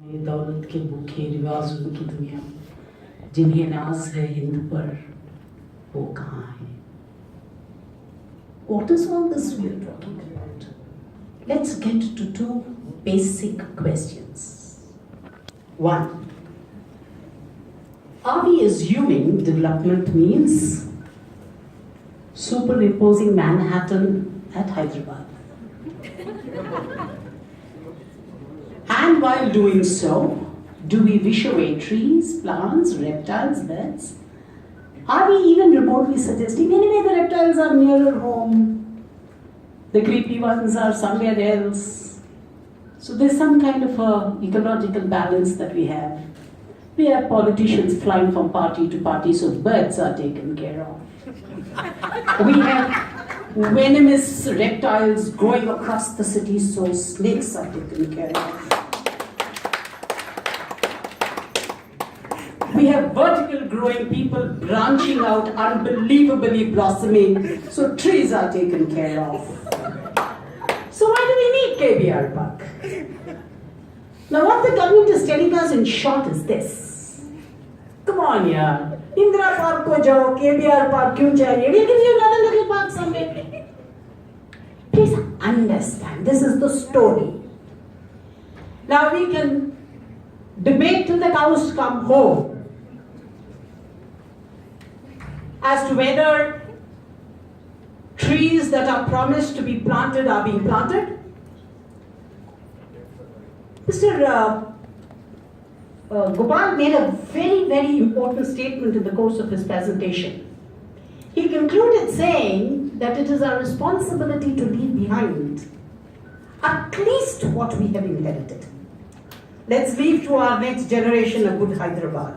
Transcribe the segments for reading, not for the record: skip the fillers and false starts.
दौलत के भूखे रिवाजों की दुनिया, जिन्हें नाज है हिंद पर, वो कहाँ है? What is all this we are talking about? Let's get to two basic questions. One, are we assuming development means superimposing Manhattan at Hyderabad? And while doing so, do we wish away trees, plants, reptiles, birds? Are we even remotely suggesting, anyway, the reptiles are nearer home, the creepy ones are somewhere else? So there's some kind of a ecological balance that we have. We have politicians flying from party to party, so birds are taken care of. We have venomous reptiles growing across the city, so snakes are taken care of. We have vertical growing people branching out, unbelievably blossoming, so trees are taken care of. So why do we need KBR Park? Now what the government is telling us in short is this. Come on, yaar. Indira Park ko jao, KBR Park kyun chahiye? We'll give you another little park somewhere. Please understand, this is the story. Now we can debate till the cows come home as to whether trees that are promised to be planted are being planted. Mr. Gopal made a very, very important statement in the course of his presentation. He concluded saying that it is our responsibility to leave behind at least what we have inherited. Let's leave to our next generation a good Hyderabad.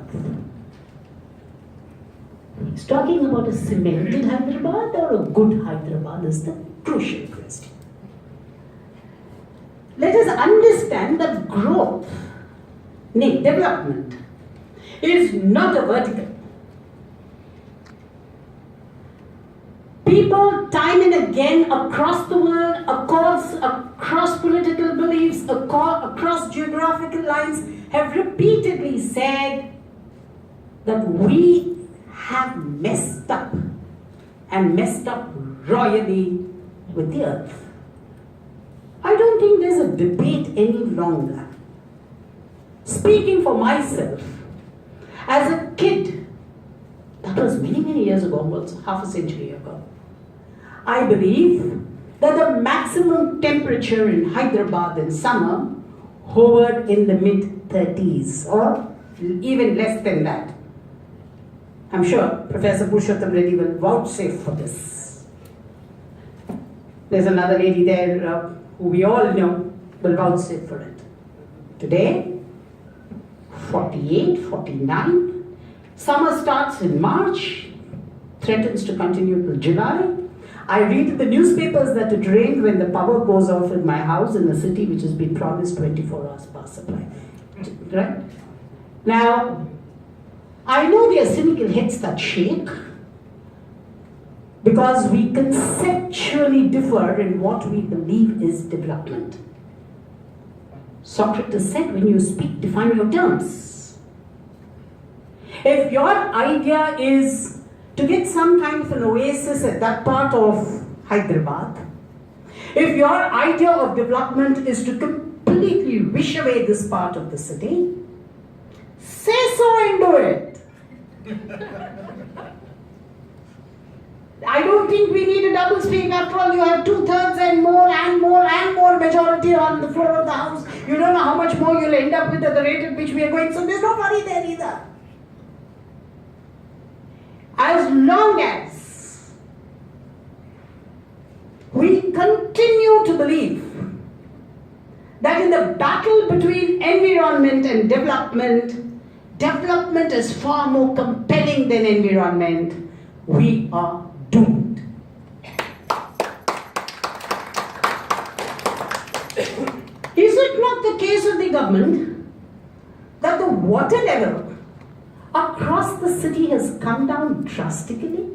He's talking about a cemented Hyderabad or a good Hyderabad is the crucial question. Let us understand that growth, development, is not a vertical. People time and again across the world, across political beliefs, across geographical lines, have repeatedly said that we have messed up and messed up royally with the earth. I don't think there's a debate any longer. Speaking for myself, as a kid, that was many, many years ago, almost half a century ago, I believe that the maximum temperature in Hyderabad in summer hovered in the mid-30s or even less than that. I'm sure Professor Purushottam Reddy will vouchsafe for this. There's another lady there who we all know will vouchsafe for it. Today, 48, 49. Summer starts in March, threatens to continue till July. I read in the newspapers that it rained when the power goes off in my house in a city which has been promised 24 hours power supply. Right? Now, I know there are cynical heads that shake because we conceptually differ in what we believe is development. Socrates said, when you speak, define your terms. If your idea is to get some kind of an oasis at that part of Hyderabad, if your idea of development is to completely wish away this part of the city, say so and do it. I don't think we need a double speak. After all, you have 2/3 and more majority on the floor of the house. You don't know how much more you'll end up with at the rate at which we are going. So there's no worry there either. As long as we continue to believe that in the battle between environment and development is far more compelling than environment, we are doomed. Is it not the case of the government that the water level across the city has come down drastically?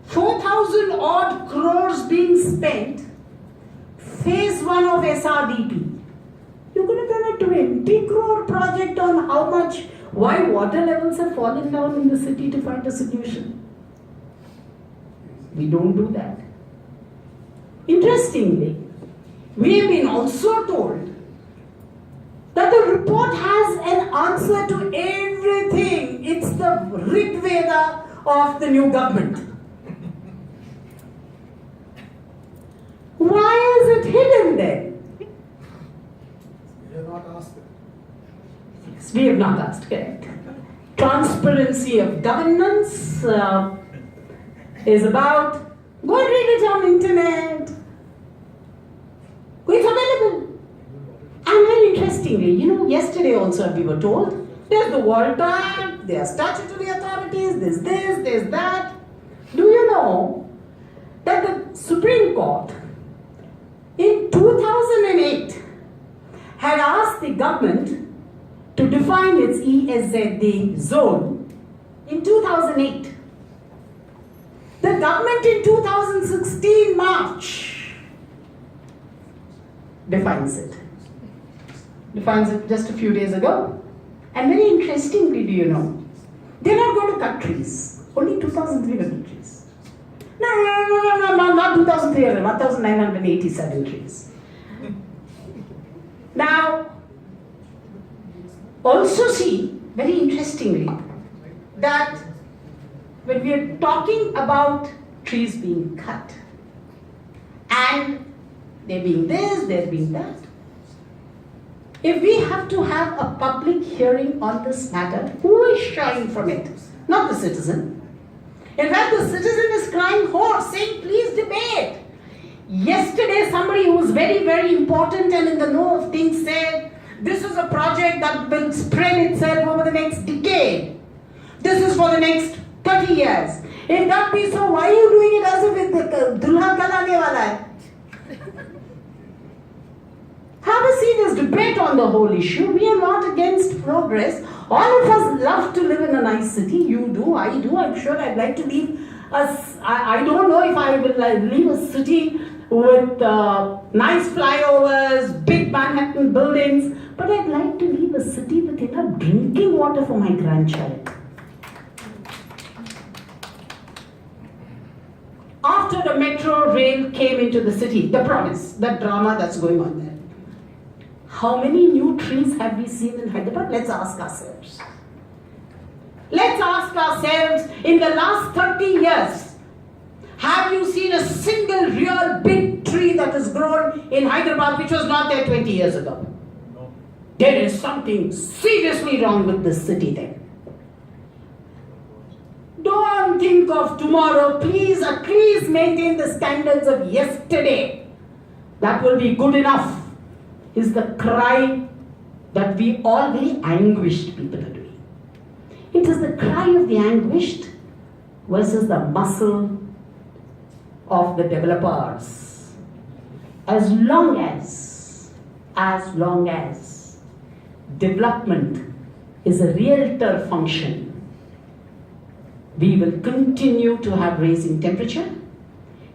4,000 odd crores being spent, phase 1 of SRDP. You're going to turn it 20 crore project on how much, why water levels have fallen down in the city to find a solution. We don't do that. Interestingly, we have been also told that the report has an answer to everything. It's the Rig Veda of the new government. Why is it hidden then? We have not asked it. Yes, we have not asked, correct. Transparency of governance is about, go and read it on internet. It's available. And very interestingly, yesterday also we were told, there's the World Bank, there are statutory authorities, there's this, there's that. Do you know that the Supreme Court in 2008 had asked the government to define its ESZ zone in 2008. The government in 2016 March defines it just a few days ago. And very interestingly, do you know, they're not going to cut trees, only 2,300 trees. No, not 2,300, 1,987 trees. Now, also see, very interestingly, that when we are talking about trees being cut, and there being this, there being that, if we have to have a public hearing on this matter, who is shying from it? Not the citizen. In fact, the citizen is crying hoarse, saying, please debate. Yesterday, somebody who was very, very important and in the know of things said, this is a project that will spread itself over the next decade. This is for the next 30 years. If that be so, why are you doing it as if it's Dulha Kalane wala hai? Have a serious debate on the whole issue. We are not against progress. All of us love to live in a nice city. You do, I do. I'm sure I'd like to leave us. I don't know if I will leave a city with nice flyovers, big Manhattan buildings, but I'd like to leave a city with enough drinking water for my grandchild. After the metro rail came into the city, the promise, the drama that's going on there. How many new trees have we seen in Hyderabad? Let's ask ourselves. Let's ask ourselves, in the last 30 years, have you seen a single real big tree that has grown in Hyderabad which was not there 20 years ago? No. There is something seriously wrong with this city then. Don't think of tomorrow. Please, at least maintain the standards of yesterday. That will be good enough, is the cry that we all very anguished people are doing. It is the cry of the anguished versus the muscle of the developers. As long as development is a realtor function, we will continue to have rising temperature.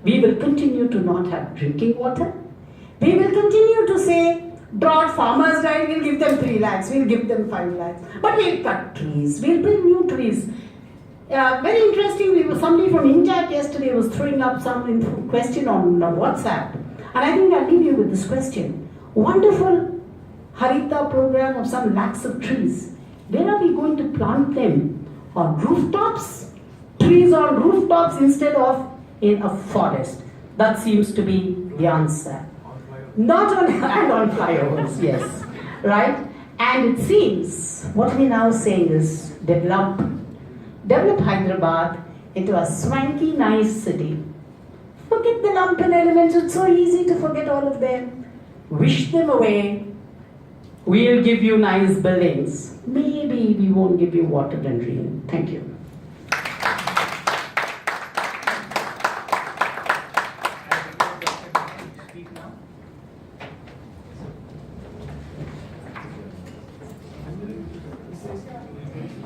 We will continue to not have drinking water. We will continue to say, drought farmers died, we'll give them 3 lakhs, we'll give them 5 lakhs. But we'll cut trees, we'll bring new trees. Very interestingly, somebody from India yesterday was throwing up some question on WhatsApp. And I think I'll leave you with this question. Wonderful Harita program of some lakhs of trees. Where are we going to plant them? On rooftops? Trees on rooftops instead of in a forest. That seems to be the answer. Not on and on flyovers, yes. Right? And it seems what we're now saying is develop Hyderabad into a swanky, nice city. Forget the lumpen elements, it's so easy to forget all of them. Wish them away. We'll give you nice buildings. Maybe we won't give you water and rain. Thank you.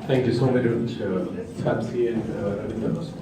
Thank you so very much, FTAPCCI and Ravichander.